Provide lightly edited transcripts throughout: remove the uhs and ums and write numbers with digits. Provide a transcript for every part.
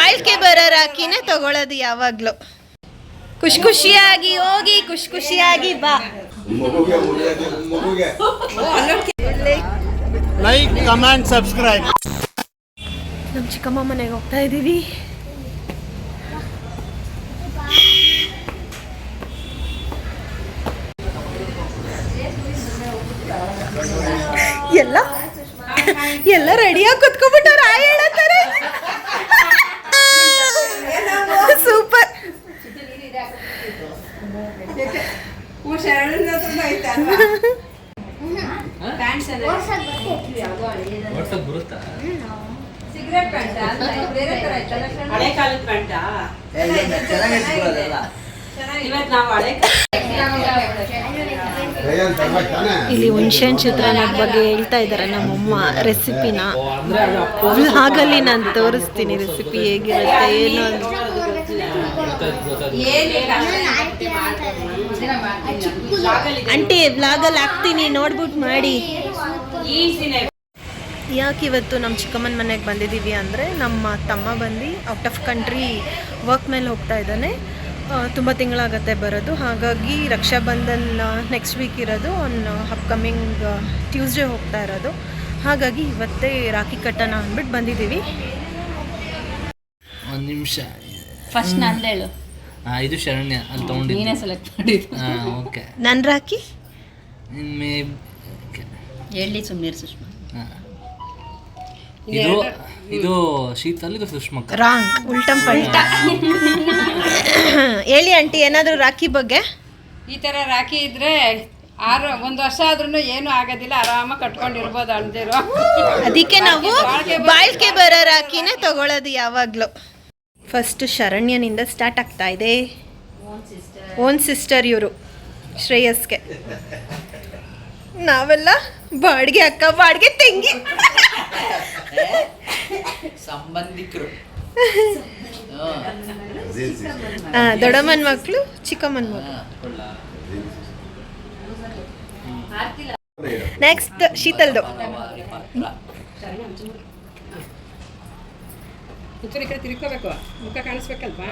ಬಾಳ್ಕೆ ಬರೋ ರಾಖಿನೇ ತಗೊಳ್ಳೋದು ಯಾವಾಗ್ಲೂ. ಖುಷಿ ಖುಷಿಯಾಗಿ ಹೋಗಿ ಖುಷಿ ಖುಷಿಯಾಗಿ ಬಾ. Like comment subscribe. ನಮ್ಮ ಚಿಕ್ಕಮ್ಮ ಮನೆಗೆ ಹೋಗ್ತಾ ಇದ್ದೀವಿ. ಎಲ್ಲ ರೆಡಿಯಾಗಿ ಕುತ್ಕೊಬಿಟ್ಟವ್ರು ಆ ಹೇಳತ್ತಾರೆ. ಸೂಪರ್. ಇಲ್ಲಿ ಹುಣಸೆಹಣ್ಣು ಚಿತ್ರಾನ್ನದ ಬಗ್ಗೆ ಹೇಳ್ತಾ ಇದ್ದಾರೆ ನಮ್ಮಮ್ಮ ರೆಸಿಪಿನ. ಹಾಗಲ್ಲಿ ನಾನು ತೋರಿಸ್ತೀನಿ ರೆಸಿಪಿ ಹೇಗಿರುತ್ತೆ ಏನು ಅಂತ. ಆಂಟಿ ವ್ಲಾಗಲ್ಲಿ ಹಾಕ್ತೀನಿ ನೋಡ್ಬಿಟ್ಟು ಮಾಡಿ. ಯಾಕೆ ಇವತ್ತು ನಮ್ಮ ಚಿಕ್ಕಮ್ಮನ ಮನೆಗೆ ಬಂದಿದ್ದೀವಿ ಅಂದರೆ ನಮ್ಮ ತಮ್ಮ ಬಂದು ಔಟ್ ಆಫ್ ಕಂಟ್ರಿ ವರ್ಕ್ ಮೇಲೆ ಹೋಗ್ತಾ ಇದ್ದಾನೆ. ತುಂಬ ತಿಂಗಳಾಗತ್ತೆ ಬರೋದು. ಹಾಗಾಗಿ ರಕ್ಷಾಬಂಧನ್ ನೆಕ್ಸ್ಟ್ ವೀಕ್ ಇರೋದು. ಅಪ್ಕಮಿಂಗ್ ಟ್ಯೂಸ್ಡೇ ಹೋಗ್ತಾ ಇರೋದು. ಹಾಗಾಗಿ ಇವತ್ತೇ ರಾಖಿ ಕಟ್ಟೋಣ ಅಂದ್ಬಿಟ್ಟು ಬಂದಿದ್ದೀವಿ. ಒಂದು ನಿಮಿಷ ಫಸ್ಟ್ ನಂದು ಹೇಳು. ಇದು ಶರಣ್ಯ ಅಲ್ಲಿ ತೊಗೊಂಡಿದ್ದು ನೀನೇ ಸೆಲೆಕ್ಟ್ ಮಾಡಿದ್ದು. ಓಕೆ ನನ್ನ ರಾಖಿ ಮೇ ಹೇಳಿ ಸುಮ್ಮನೆ ಸುಷ್ಮಾ. ಇದು ಇದು ಶೀತಲ್, ಇದು ಸುಷ್ಮಕ್ಕ. ರಾಂಗ್, ಉಲ್ಟಂ ಪಲ್ಟ. ಹೇಳಿ ಆಂಟಿ ಏನಾದರೂ ರಾಖಿ ಬಗ್ಗೆ. ಈ ಥರ ರಾಖಿ ಇದ್ರೆ ಒಂದು ವರ್ಷ ಆದ್ರೂ ಏನೂ ಆಗೋದಿಲ್ಲ, ಆರಾಮಾಗಿ ಕಟ್ಕೊಂಡಿರ್ಬೋದು ಅಳ್ದಿರೋ. ಅದಕ್ಕೆ ನಾವು ಬಾಳ್ಕೆ ಬರೋ ರಾಖಿನೇ ತಗೊಳ್ಳೋದು ಯಾವಾಗಲೂ. ಫಸ್ಟ್ ಶರಣ್ಯನಿಂದ ಸ್ಟಾರ್ಟ್ ಆಗ್ತಾ ಇದೆ. ಓನ್ ಸಿಸ್ಟರ್ ಇವರು ಶ್ರೇಯಸ್ಗೆ. ನಾವೆಲ್ಲ ಬಾಡಿಗೆ ಅಕ್ಕ ಬಾಡಿಗೆ ತಂಗಿ ಸಂಬಂಧಿಕರು. ದೊಡ್ಡಮ್ಮನ ಮಕ್ಕಳು ಚಿಕ್ಕಮ್ಮನ ಮಕ್ಕಳು. ನೆಕ್ಸ್ಟ್ ಶೀತಲ್ದು. ಈ ಕಡೆ ತಿರ್ಕೋಬೇಕು, ಮುಖ ಕಾಣಿಸ್ಬೇಕಲ್ವಾ.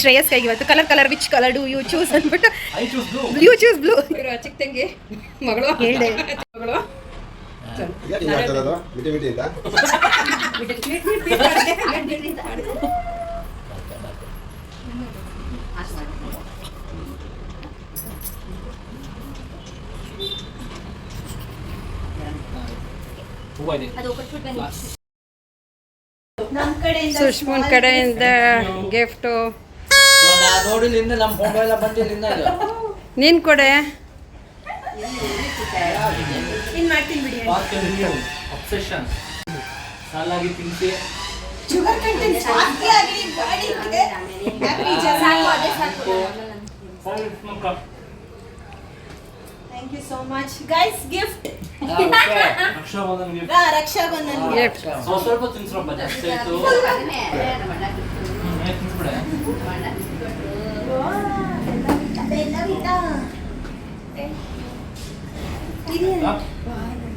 ಶ್ರೇಯಸ್ಗೆ ಇವತ್ತು colour which colour do you choose ಅಂದ್ಬಿಟ್ಟು ಯು ಚೂಸ್ ಬ್ಲೂ. ಚಿಕ್ಕ ತಂಗಿ ಮಗಳು ಹೇಳ್ದೆ ಮಗಳು ಸುಷ್ಮನ್ ಕಡೆಯಿಂದ ಗಿಫ್ಟು. ನೀನ್ ಕೊಡೆ. Thank you so much guys. Gift. Raksha Bandhan gift. ಸ್ವಲ್ಪ ತಿನ್ಸ್ರಪ್ಪ ಜಾಸ್ತಿ ಆಯ್ತು.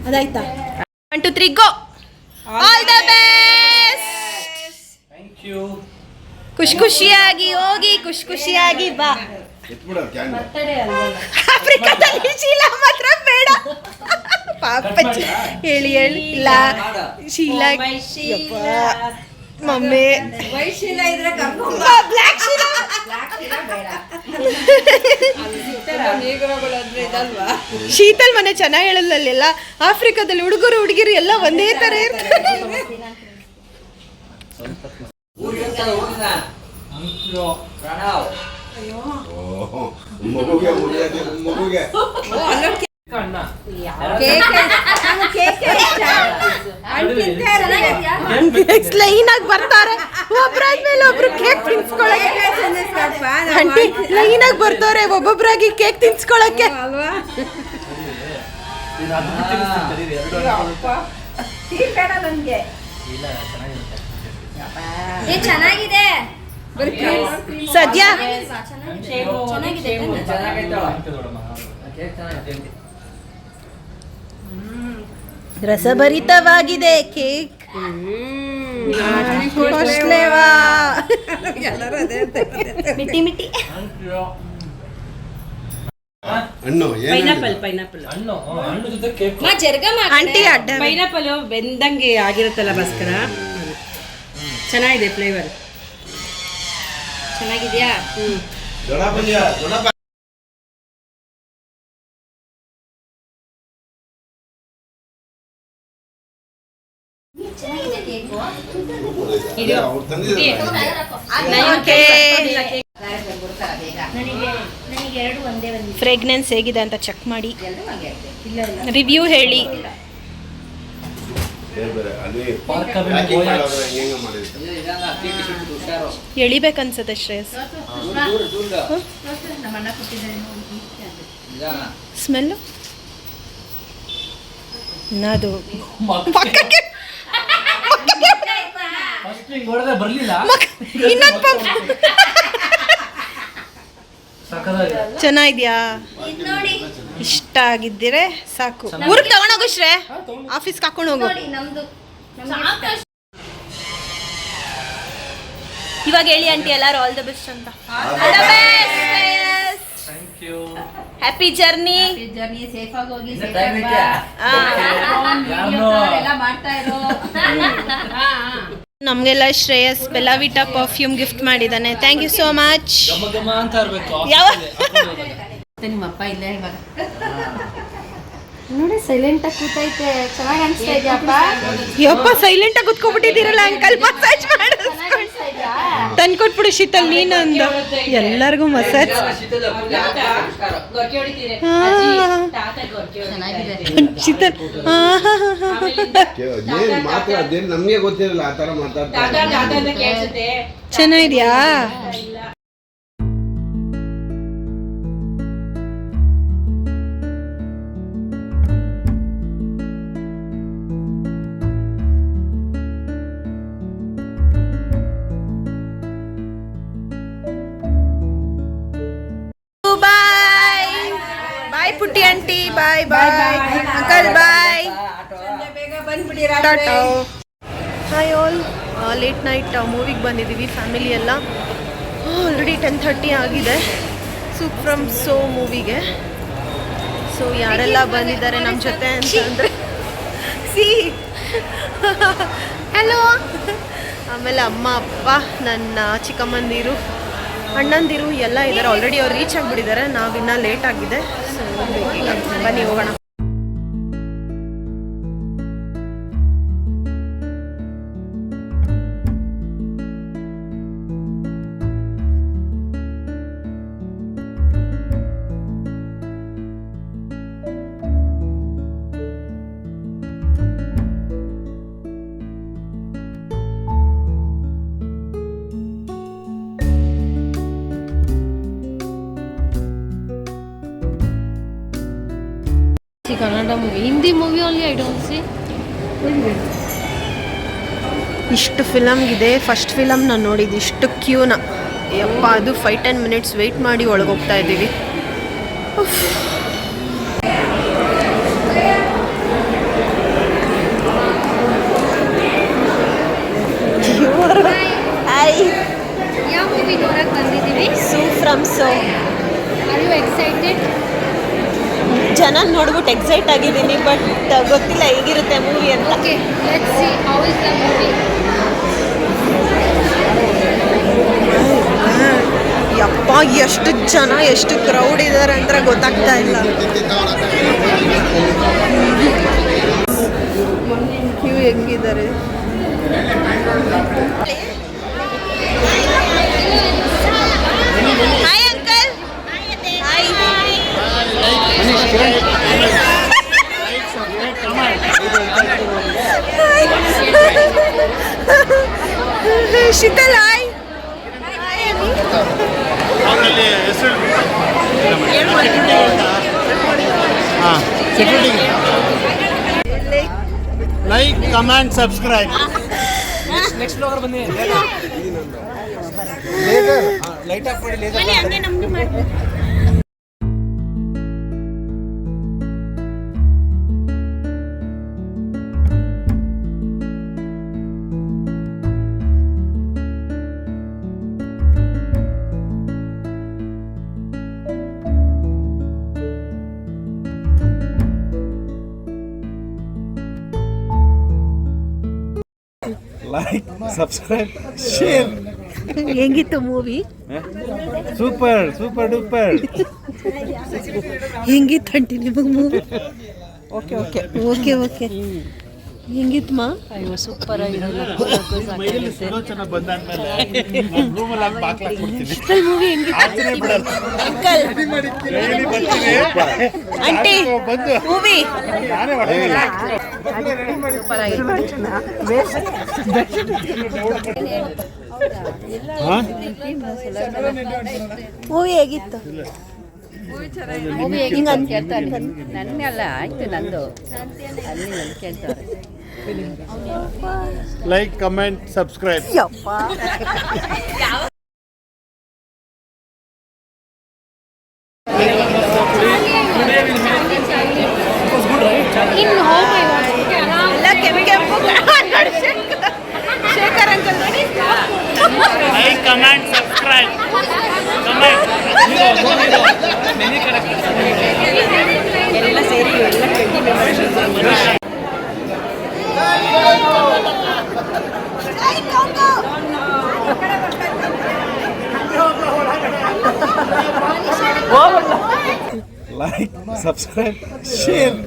ಅದಾಯ್ತಾ? 1 2 3 go. All the best. Thank you. ಖುಷಿ ಖುಷಿಯಾಗಿ ಹೋಗಿ ಖುಷಿ ಖುಷಿಯಾಗಿ ಬಾ. ಆಫ್ರಿಕಾದಲ್ಲಿ ಶೀಲಾ ಮಾತ್ರ ಬೇಡ. ಪಾಪ ಹೇಳಿ ಇಲ್ಲ ಶೀಲಾ ಮಮ್ಮಿ ಬ್ಲ್ಯಾಕ್ ಶೀಲಾ ಶೀತಲ್ ಮನೆ ಚೆನ್ನಾಗಿ ಹೇಳಲ್ಲ. ಆಫ್ರಿಕಾದಲ್ಲಿ ಹುಡುಗರು ಹುಡುಗಿರು ಎಲ್ಲ ಒಂದೇ ತರ ಇರ್ತಾರೆ. ಲೈನ್ ಆಗಿ ಬರ್ತಾರೆ, ಒಬ್ರಾದ್ಮೇಲೆ ಒಬ್ರು ಕೇಕ್ ತಿನ್ಸ್ಕೊಳಕ್ಕೆ. ಆಂಟಿ ಲೈನ್ ಆಗಿ ಬರ್ತಾರೆ ಒಬ್ಬೊಬ್ರಾಗಿ ಕೇಕ್ ತಿನ್ಸ್ಕೊಳಕ್ಕೆ. ಚೆನ್ನಾಗಿದೆ ಸದ್ಯ. ರಸಭರಿತವಾಗಿದೆ ಕೇಕ್. ಮಿಟ್ಟಿ ಮಿಟ್ಟಿ. ಹಣ್ಣು ಹಣ್ಣು ಜೊತೆ ಕೇಕ್. ಆಂಟಿ ಅಡ್ಡ ಪೈನಾಪಲ್ ಬೆಂದಂಗೆ ಆಗಿರುತ್ತಲ್ಲ ಭಾಸ್ಕರ, ಚೆನ್ನಾಗಿದೆ ಫ್ಲೇವರ್. ಚೆನ್ನಾಗಿದ್ಯಾ? ಫ್ರೇಗ್ನೆನ್ಸ್ ಹೇಗಿದೆ ಅಂತ ಚೆಕ್ ಮಾಡಿ ರಿವ್ಯೂ ಹೇಳಿ. ಎಳಿಬೇಕನ್ಸತ್ತೆ ಶ್ರೇಯಸ್. ಸ್ಮೆಲ್ಲು ಅದು ಬರ್ಲಿಲ್ಲ. ಚೆನ್ನಾಗಿದ್ಯಾ? ಇಷ್ಟ ಆಗಿದ್ದೀರೆ ಸಾಕು. ಊರಿಗೆ ತಗೊಂಡೋಗು ಶ್ರೇ, ಆಫೀಸ್ಗೆ ಹಾಕೊಂಡು ಹೋಗು. ಇವಾಗ ಹೇಳಿ ಆಂಟಿ ಎಲ್ಲರೂ ಆಲ್ ದ ಬೆಸ್ಟ್ ಅಂತ. Happy journey. ಸೇಫ್ ಆಗಿ ಹೋಗಿ, ಮಾಡ್ತಾ ಇರೋ. ನಮಗೆಲ್ಲ ಶ್ರೇಯಸ್ ಬೆಲಾವಿಟಾ ಪರ್ಫ್ಯೂಮ್ ಗಿಫ್ಟ್ ಮಾಡಿದ್ದಾನೆ. Thank you so much. ಅಂತ ಇರ್ಬೇಕು. ಯಾವ ನಿಮ್ಮಪ್ಪ ಇಲ್ಲೇ ಇವಾಗ ನೋಡಿ ಸೈಲೆಂಟ್ ಆಗಿ ಕೂತೈತೆ. ಚೆನ್ನಾಗಿ ಅನಿಸ್ತಾ ಇದೆಯಪ್ಪ. ಯಪ್ಪ ಸೈಲೆಂಟ್ ಆಗಿ ಕುತ್ಕೊಬಿಟ್ಟಿದ್ದೀರಲ್ಲ ಅಂಕಲ್, ಮಸಾಜ್ ಮಾಡು. ತಂದ್ಕೊಟ್ಬಿಡು ಶೀತಲ್ ನೀನು ಅಂದ. ಎಲ್ಲರಿಗೂ ಮಸಾಜ್. ಶೀತಲ್ ಮಾತ್ರ ಅದೇನು ನಮ್ಗೆ ಗೊತ್ತಿರಲ್ಲ ಆ ತರ ಮಾತಾಡ್ತಾರೆ. ಚೆನ್ನಾಗಿದ್ಯಾ? ಬಾಯ್ ಪುಟ್ಟಿ aunty, bye bye uncle, bye. Hi all, late night ಮೂವಿಗೆ ಬಂದಿದ್ದೀವಿ ಫ್ಯಾಮಿಲಿ ಎಲ್ಲ. ಆಲ್ರೆಡಿ 10:30 ಆಗಿದೆ. ಸೂಪ್ ಫ್ರಮ್ ಸೋ ಮೂವಿಗೆ. ಸೊ ಯಾರೆಲ್ಲ ಬಂದಿದ್ದಾರೆ ನಮ್ಮ ಜೊತೆ ಅಂತಂದರೆ ಸಿ ಹಲೋ. ಆಮೇಲೆ ಅಮ್ಮ ಅಪ್ಪ, ನನ್ನ ಚಿಕ್ಕಮ್ಮಂದಿರು, ಅಣ್ಣಂದಿರು ಎಲ್ಲ ಇದ್ದಾರೆ. ಆಲ್ರೆಡಿ ಅವ್ರು ರೀಚ್ ಆಗಿಬಿಟ್ಟಿದ್ದಾರೆ, ನಾವಿನ್ನ ಲೇಟ್ ಆಗಿದೆ. ಸೊ ಬನ್ನಿ ಹೋಗೋಣ. Kannada movie, Hindi movie only I don't see. ಇಷ್ಟು ಫಿಲಮ್ಗಿದೆ. ಫಸ್ಟ್ ಫಿಲಮ್ ನಾನು ನೋಡಿದ್ದು ಇಷ್ಟು ಕ್ಯೂನ. ಯಪ್ಪ, ಅದು 5-10 ಮಿನಿಟ್ಸ್ ವೆಯ್ಟ್ ಮಾಡಿ ಒಳಗೋಗ್ತಾ ಇದ್ದೀವಿ. ಯಾವ ಮೂವಿ ನೋಡಕ್ ಬಂದಿದ್ದೀವಿ? Su from So. Are you excited? ಜನ ನೋಡ್ಬಿಟ್ಟು ಎಕ್ಸೈಟ್ ಆಗಿದ್ದೀನಿ, ಬಟ್ ಗೊತ್ತಿಲ್ಲ ಹೇಗಿರುತ್ತೆ ಮೂವಿ ಅಂತ. Okay, let's see how is the movie. ಯಪ್ಪ, ಎಷ್ಟು ಜನ, ಎಷ್ಟು ಕ್ರೌಡ್ ಇದ್ದಾರೆ ಅಂತ ಗೊತ್ತಾಗ್ತಾ ಇಲ್ಲ. ಕ್ಯೂ ಹೆಂಗಿದ್ದಾರೆ. Hi uncle. Hi. Sheetal hi. Like, comment, subscribe. Next blogger ಬನ್ನಿ. ಲೈಟ್ ಆಫ್ ಮಾಡಿ. ಹಂಗೆ ನಮ್ಗೆ ಮಾಡಿ. Like subscribe share. ಹೆಂಗಿತ್ತು ಮೂವಿ? Super super duper. ಹೆಂಗಿತ್ತಂಟಿ ನಿಮಗೆ movie? Okay okay okay okay ಹೆಂಗಿತ್ತು ಮಾ? ಅಯ್ಯೋ ಸೂಪರ್ ಆಗಿದೆ. ಮೂವಿ ಆಂಟಿ ಮೂವಿ ಮೂವಿ ಹೇಗಿತ್ತು? ಮೂವಿ ಕೇಳ್ತಾರೆ ನನ್ನೆಲ್ಲ ಆಯ್ತು ನಂದು ಅಲ್ಲಿ ನಂದು ಕೇಳ್ತಾರೆ. Like comment subscribe. ಯಪ್ಪ ಇನ್ನು ಹೋಗಿ ಎಲ್ಲ ಕೆಂಪು Shekhar uncle like comment subscribe. ಎಲ್ಲ ಸೇರಿ ಎಲ್ಲ 20 ಮೆಂಬರ್ಸ್. Like subscribe share.